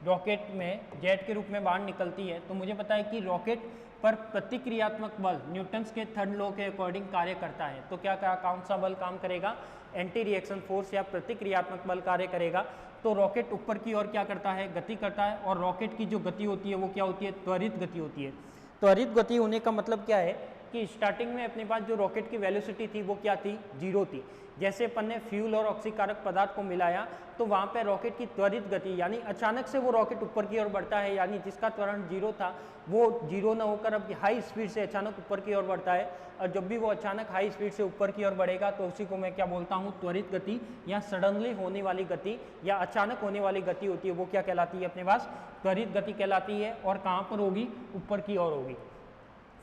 [SPEAKER 1] रॉकेट में जेट के रूप में बाहर निकलती है तो मुझे पता है कि रॉकेट पर प्रतिक्रियात्मक बल न्यूटन्स के थर्ड लॉ के अकॉर्डिंग कार्य करता है। तो क्या कौन सा बल काम करेगा, एंटी रिएक्शन फोर्स या प्रतिक्रियात्मक बल कार्य करेगा। तो रॉकेट ऊपर की ओर क्या करता है, गति करता है, और रॉकेट की जो गति होती है वो क्या होती है, त्वरित गति होती है। त्वरित गति होने का मतलब क्या है कि स्टार्टिंग में अपने पास जो रॉकेट की वेलोसिटी थी वो क्या थी, 0 थी। जैसे अपन ने फ्यूल और ऑक्सीकारक पदार्थ को मिलाया तो वहाँ पे रॉकेट की त्वरित गति यानी अचानक से वो रॉकेट ऊपर की ओर बढ़ता है, यानी जिसका त्वरण 0 था वो 0 न होकर अब हाई स्पीड से अचानक ऊपर की ओर बढ़ता है। और जब भी वो अचानक हाई स्पीड से ऊपर की ओर बढ़ेगा तो उसी को मैं क्या बोलता हूँ, त्वरित गति या सडनली होने वाली गति या अचानक होने वाली गति होती है, वो क्या कहलाती है अपने पास, त्वरित गति कहलाती है। और कहाँ पर होगी, ऊपर की ओर होगी।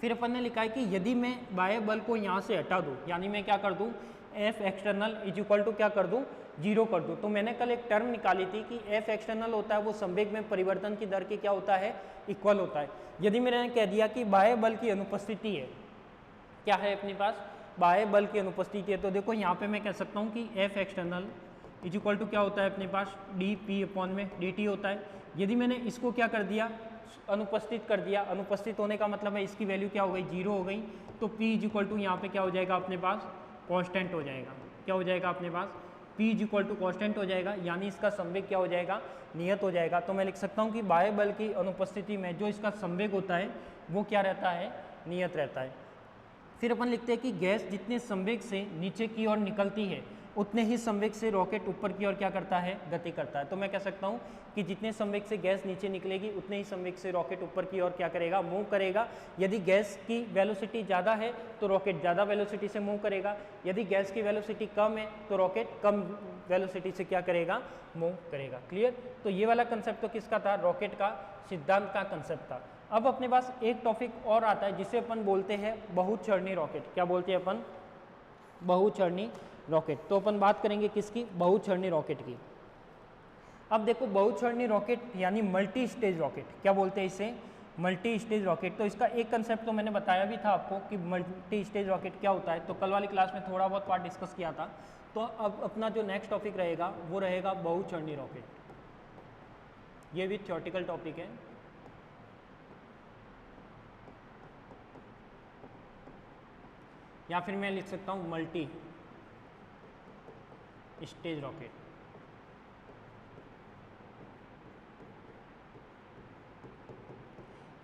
[SPEAKER 1] फिर अपन ने लिखा है कि यदि मैं बाह्य बल को यहाँ से हटा दूँ, यानी मैं क्या कर दूँ, F external is equal to क्या कर दूँ, 0 कर दूँ। तो मैंने कल एक टर्म निकाली थी कि एफ एक्सटर्नल होता है वो संवेग में परिवर्तन की दर के क्या होता है, इक्वल होता है। यदि मैंने कह दिया कि बाह्य बल की अनुपस्थिति है, क्या है अपने पास, बाह्य बल की अनुपस्थिति है, तो देखो यहाँ पे मैं कह सकता हूँ कि F external is equal to क्या होता है अपने पास, डी पी अपॉन में डी टी होता है। यदि मैंने इसको क्या कर दिया, अनुपस्थित कर दिया, अनुपस्थित होने का मतलब है इसकी वैल्यू क्या हो गई, 0 हो गई, तो P इज इक्वल टू यहाँ पे क्या हो जाएगा अपने पास, कांस्टेंट हो जाएगा। क्या हो जाएगा अपने पास, P is equal to constant हो जाएगा, यानी इसका संवेग क्या हो जाएगा, नियत हो जाएगा। तो मैं लिख सकता हूँ कि बाह्य बल की अनुपस्थिति में जो इसका संवेग होता है वो क्या रहता है, नियत रहता है। फिर अपन लिखते हैं कि गैस जितने संवेग से नीचे की ओर निकलती है उतने ही संवेग से रॉकेट ऊपर की ओर क्या करता है, गति करता है। तो मैं कह सकता हूँ कि जितने संवेग से गैस नीचे निकलेगी उतने ही संवेग से रॉकेट ऊपर की ओर क्या करेगा, मूव करेगा। यदि गैस की वेलोसिटी ज़्यादा है तो रॉकेट ज़्यादा वेलोसिटी से मूव करेगा, यदि गैस की वेलोसिटी कम है तो रॉकेट कम वेलोसिटी से क्या करेगा, मूव करेगा। क्लियर। तो ये वाला कंसेप्ट तो किसका था, रॉकेट का सिद्धांत का कंसेप्ट था। अब अपने पास एक टॉपिक और आता है जिसे अपन बोलते हैं बहुचरणीय रॉकेट। क्या बोलते हैं अपन, बहुचरणीय रॉकेट। तो अपन बात करेंगे किसकी, बहुचरणीय रॉकेट की। अब देखो बहुचरणीय रॉकेट यानी मल्टी स्टेज रॉकेट, क्या बोलते हैं इसे, मल्टी स्टेज रॉकेट। तो इसका एक कंसेप्ट तो मैंने बताया भी था आपको कि मल्टी स्टेज रॉकेट क्या होता है, तो कल वाली क्लास में थोड़ा बहुत पार्ट डिस्कस किया था। तो अब अपना जो नेक्स्ट टॉपिक रहेगा वो रहेगा बहुचरणीय रॉकेट। ये भी थ्योरेटिकल टॉपिक है। या फिर मैं लिख सकता हूँ मल्टी स्टेज रॉकेट।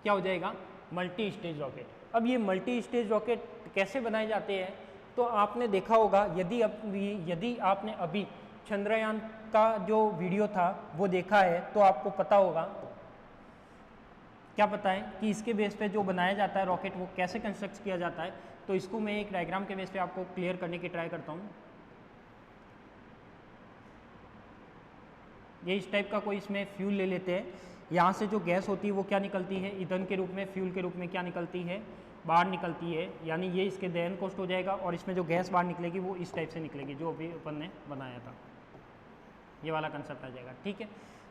[SPEAKER 1] क्या हो जाएगा, मल्टी स्टेज रॉकेट। अब ये मल्टी स्टेज रॉकेट कैसे बनाए जाते हैं, तो आपने देखा होगा, यदि आपने अभी चंद्रयान का जो वीडियो था वो देखा है तो आपको पता होगा, क्या पता है कि इसके बेस पे जो बनाया जाता है रॉकेट वो कैसे कंस्ट्रक्ट किया जाता है। तो इसको मैं एक डायग्राम के बेस पे आपको क्लियर करने की ट्राई करता हूँ। ये इस टाइप का कोई इसमें फ्यूल ले लेते हैं, यहाँ से जो गैस होती है वो क्या निकलती है, ईंधन के रूप में, फ्यूल के रूप में क्या निकलती है, बाहर निकलती है। यानी ये इसके दहन कोष्ठ हो जाएगा और इसमें जो गैस बाहर निकलेगी वो इस टाइप से निकलेगी जो अभी अपन ने बनाया था। ये वाला कंसेप्ट आ जाएगा। ठीक है।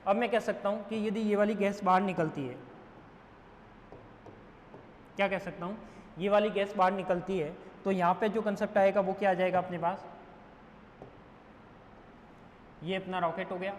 [SPEAKER 1] अब मैं कह सकता हूँ कि यदि ये वाली गैस बाहर निकलती है, क्या कह सकता हूँ, ये वाली गैस बाहर निकलती है, तो यहाँ पे जो कंसेप्ट आएगा वो क्या आ जाएगा अपने पास, ये अपना रॉकेट हो गया,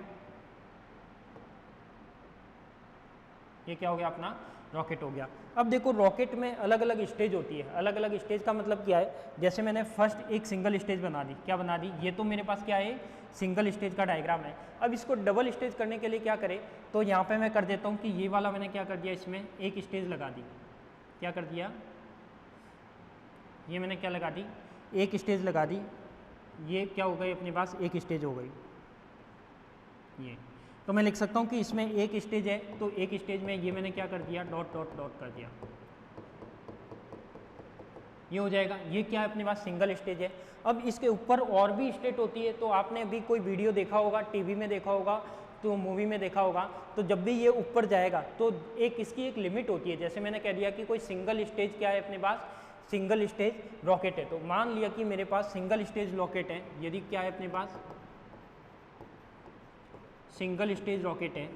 [SPEAKER 1] ये क्या हो गया अपना रॉकेट हो गया। अब देखो रॉकेट में अलग अलग स्टेज होती है। अलग अलग स्टेज का मतलब क्या है, जैसे मैंने फर्स्ट एक सिंगल स्टेज बना दी, क्या बना दी, ये तो मेरे पास क्या है, सिंगल स्टेज का डायग्राम है। अब इसको डबल स्टेज करने के लिए क्या करें, तो यहाँ पे मैं कर देता हूँ कि ये वाला मैंने क्या कर दिया, इसमें एक स्टेज लगा दी। क्या कर दिया, ये मैंने क्या लगा दी, एक स्टेज लगा दी। ये क्या हो गई अपने पास, एक स्टेज हो गई ये। तो मैं लिख सकता हूँ कि इसमें एक स्टेज है, तो एक स्टेज में ये मैंने क्या कर दिया, डॉट डॉट डॉट कर दिया, ये हो जाएगा। ये क्या है अपने पास, सिंगल स्टेज है। अब इसके ऊपर और भी स्टेज होती है, तो आपने अभी कोई वीडियो देखा होगा, टीवी में देखा होगा, तो मूवी में देखा होगा, तो जब भी ये ऊपर जाएगा तो एक इसकी एक लिमिट होती है। जैसे मैंने कह दिया कि कोई सिंगल स्टेज क्या है अपने पास, सिंगल स्टेज रॉकेट है। तो मान लिया कि मेरे पास सिंगल स्टेज रॉकेट है, यदि क्या है अपने पास सिंगल स्टेज रॉकेट है,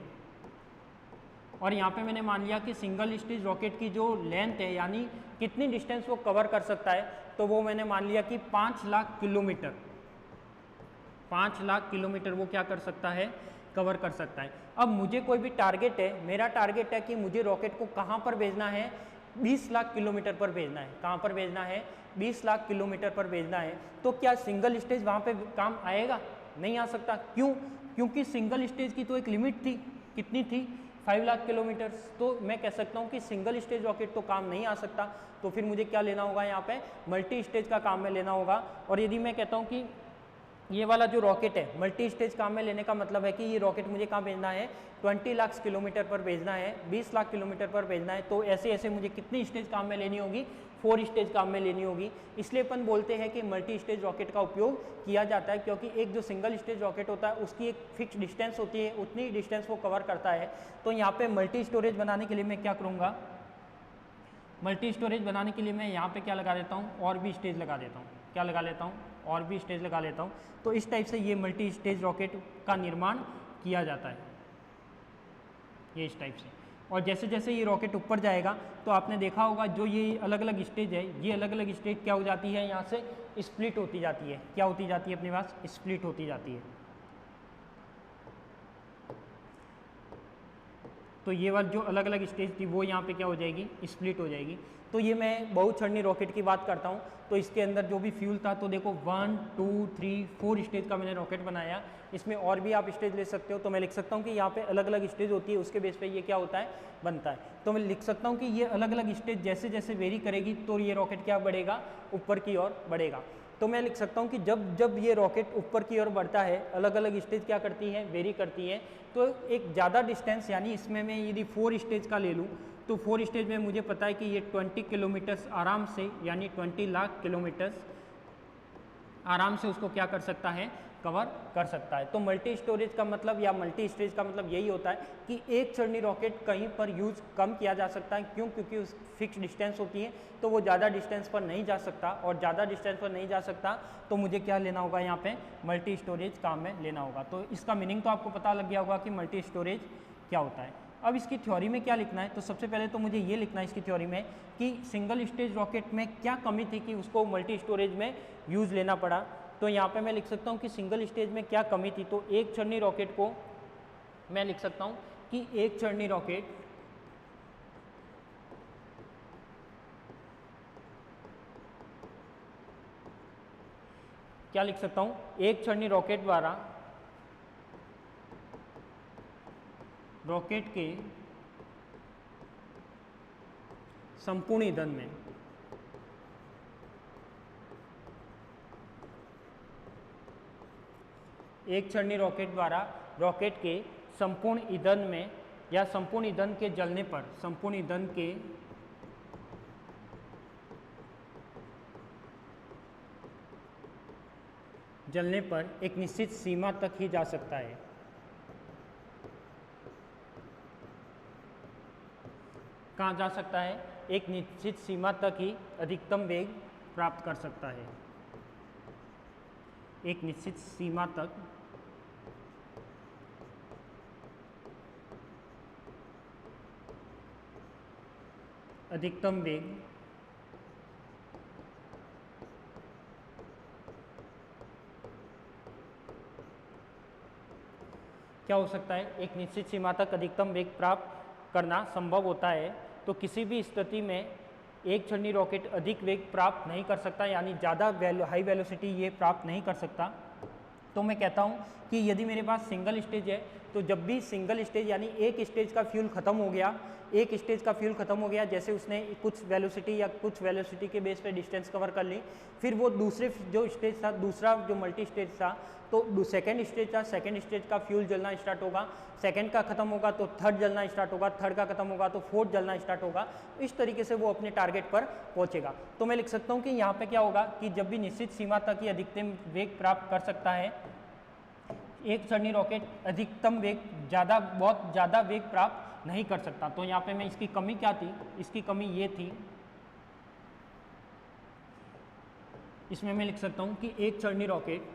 [SPEAKER 1] और यहाँ पे मैंने मान लिया कि सिंगल स्टेज रॉकेट की जो लेंथ है यानी कितनी डिस्टेंस वो कवर कर सकता है, तो वो मैंने मान लिया कि 5 लाख किलोमीटर, 5 लाख किलोमीटर वो क्या कर सकता है, कवर कर सकता है। अब मुझे कोई भी टारगेट है, मेरा टारगेट है कि मुझे रॉकेट को कहाँ पर भेजना है, 20 लाख किलोमीटर पर भेजना है। कहाँ पर भेजना है, 20 लाख किलोमीटर पर भेजना है। तो क्या सिंगल स्टेज वहाँ पे काम आएगा, नहीं आ सकता। क्यों, क्योंकि सिंगल स्टेज की तो एक लिमिट थी, कितनी थी, 5 लाख किलोमीटर। तो मैं कह सकता हूँ कि सिंगल स्टेज रॉकेट तो काम नहीं आ सकता, तो फिर मुझे क्या लेना होगा, यहाँ पे मल्टी स्टेज का काम में लेना होगा। और यदि मैं कहता हूँ कि ये वाला जो रॉकेट है मल्टी स्टेज काम में लेने का मतलब है कि ये रॉकेट मुझे कहाँ भेजना है, 20 लाख किलोमीटर पर भेजना है, 20 लाख किलोमीटर पर भेजना है। तो ऐसे ऐसे मुझे कितनी स्टेज काम में लेनी होगी, 4 स्टेज काम में लेनी होगी। इसलिए अपन बोलते हैं कि मल्टी स्टेज रॉकेट का उपयोग किया जाता है, क्योंकि एक जो सिंगल स्टेज रॉकेट होता है उसकी एक फिक्स डिस्टेंस होती है, उतनी डिस्टेंस वो कवर करता है। तो यहाँ पे मल्टी स्टोरेज बनाने के लिए मैं क्या करूँगा, मल्टी स्टोरेज बनाने के लिए मैं यहाँ पे क्या लगा देता हूँ, और भी स्टेज लगा देता हूँ। क्या लगा लेता हूँ, और भी स्टेज लगा लेता हूँ। तो इस टाइप से ये मल्टी स्टेज रॉकेट का निर्माण किया जाता है, ये इस टाइप से। और जैसे जैसे ये रॉकेट ऊपर जाएगा तो आपने देखा होगा जो ये अलग अलग स्टेज है, ये अलग अलग स्टेज क्या हो जाती है, यहाँ से स्प्लिट होती जाती है। क्या होती जाती है अपने पास, स्प्लिट होती जाती है। तो ये वाली जो अलग अलग स्टेज थी वो यहाँ पे क्या हो जाएगी, स्प्लिट हो जाएगी। तो ये मैं बहुचरणीय रॉकेट की बात करता हूँ। तो इसके अंदर जो भी फ्यूल था, तो देखो 1 2 3 4 स्टेज का मैंने रॉकेट बनाया। इसमें और भी आप स्टेज ले सकते हो। तो मैं लिख सकता हूँ कि यहाँ पे अलग अलग स्टेज होती है, उसके बेस पे ये क्या होता है, बनता है। तो मैं लिख सकता हूँ कि ये अलग अलग स्टेज जैसे जैसे वेरी करेगी तो ये रॉकेट क्या बढ़ेगा, ऊपर की ओर बढ़ेगा। तो मैं लिख सकता हूँ कि जब जब ये रॉकेट ऊपर की ओर बढ़ता है, अलग अलग स्टेज क्या करती हैं, वेरी करती हैं। तो एक ज़्यादा डिस्टेंस, यानी इसमें मैं यदि 4 स्टेज का ले लूँ तो 4 स्टेज में मुझे पता है कि ये 20 किलोमीटर्स आराम से, यानी 20 लाख किलोमीटर्स आराम से उसको क्या कर सकता है, कवर कर सकता है। तो मल्टी स्टोरेज का मतलब या मल्टी स्टेज का मतलब यही होता है कि एक चरणीय रॉकेट कहीं पर यूज कम किया जा सकता है। क्यों, क्योंकि उस फिक्स डिस्टेंस होती है, तो वो ज़्यादा डिस्टेंस पर नहीं जा सकता, और ज़्यादा डिस्टेंस पर नहीं जा सकता तो मुझे क्या लेना होगा, यहाँ पे मल्टी स्टोरेज काम में लेना होगा। तो इसका मीनिंग तो आपको पता लग गया होगा कि मल्टी स्टोरेज क्या होता है। अब इसकी थ्योरी में क्या लिखना है, तो सबसे पहले तो मुझे ये लिखना है इसकी थ्योरी में कि सिंगल स्टेज रॉकेट में क्या कमी थी कि उसको मल्टी स्टोरेज में यूज़ लेना पड़ा। तो यहाँ पे मैं लिख सकता हूँ कि सिंगल स्टेज में क्या कमी थी। तो एक चरणीय रॉकेट को मैं लिख सकता हूँ कि एक चरणीय रॉकेट क्या लिख सकता हूँ, एक चरणीय रॉकेट द्वारा रॉकेट के संपूर्ण ईंधन में एक चरणीय रॉकेट द्वारा रॉकेट के संपूर्ण ईंधन में या संपूर्ण ईंधन के जलने पर, संपूर्ण ईंधन के जलने पर एक निश्चित सीमा तक ही जा सकता है। कहाँ जा सकता है, एक निश्चित सीमा तक ही अधिकतम वेग प्राप्त कर सकता है। एक निश्चित सीमा तक अधिकतम वेग क्या हो सकता है, एक निश्चित सीमा तक अधिकतम वेग प्राप्त करना संभव होता है। तो किसी भी स्थिति में एक चरणीय रॉकेट अधिक वेग प्राप्त नहीं कर सकता, यानी ज़्यादा हाई वेलोसिटी ये प्राप्त नहीं कर सकता। तो मैं कहता हूँ कि यदि मेरे पास सिंगल स्टेज है, तो जब भी सिंगल स्टेज यानी एक स्टेज का फ्यूल ख़त्म हो गया, एक स्टेज का फ्यूल ख़त्म हो गया, जैसे उसने कुछ वेलोसिटी या कुछ वेलोसिटी के बेस पे डिस्टेंस कवर कर ली, फिर वो दूसरे जो स्टेज था, दूसरा जो मल्टी स्टेज था, तो सेकंड स्टेज था, सेकंड स्टेज का फ्यूल जलना स्टार्ट होगा, सेकंड का खत्म होगा तो थर्ड जलना स्टार्ट होगा, थर्ड का खत्म होगा तो फोर्थ जलना स्टार्ट होगा। इस तरीके से वो अपने टारगेट पर पहुंचेगा। तो मैं लिख सकता हूँ कि यहाँ पे क्या होगा कि जब भी निश्चित सीमा तक ही अधिकतम वेग प्राप्त कर सकता है, एक चरणीय रॉकेट अधिकतम वेग बहुत ज़्यादा वेग प्राप्त नहीं कर सकता। तो यहाँ पे मैं इसकी कमी क्या थी, इसकी कमी ये थी, इसमें मैं लिख सकता हूँ कि एक चरणीय रॉकेट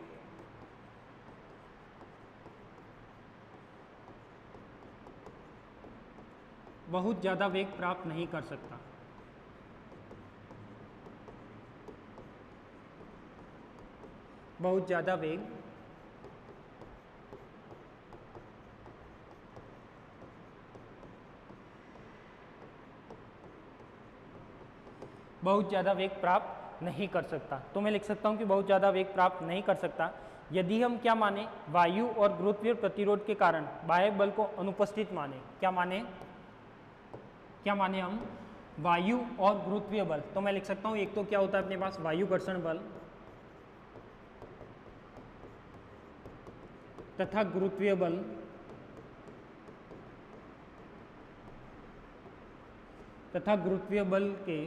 [SPEAKER 1] बहुत ज़्यादा वेग प्राप्त नहीं कर सकता। बहुत ज़्यादा वेग प्राप्त नहीं कर सकता। तो मैं लिख सकता हूं कि बहुत ज़्यादा वेग प्राप्त नहीं कर सकता यदि हम क्या माने, वायु और गुरुत्वीय प्रतिरोध के कारण बाह्य बल को अनुपस्थित माने। क्या माने हम, वायु और गुरुत्वीय बल। तो मैं लिख सकता हूं एक तो क्या होता है अपने पास वायु घर्षण बल तथा गुरुत्वीय बल के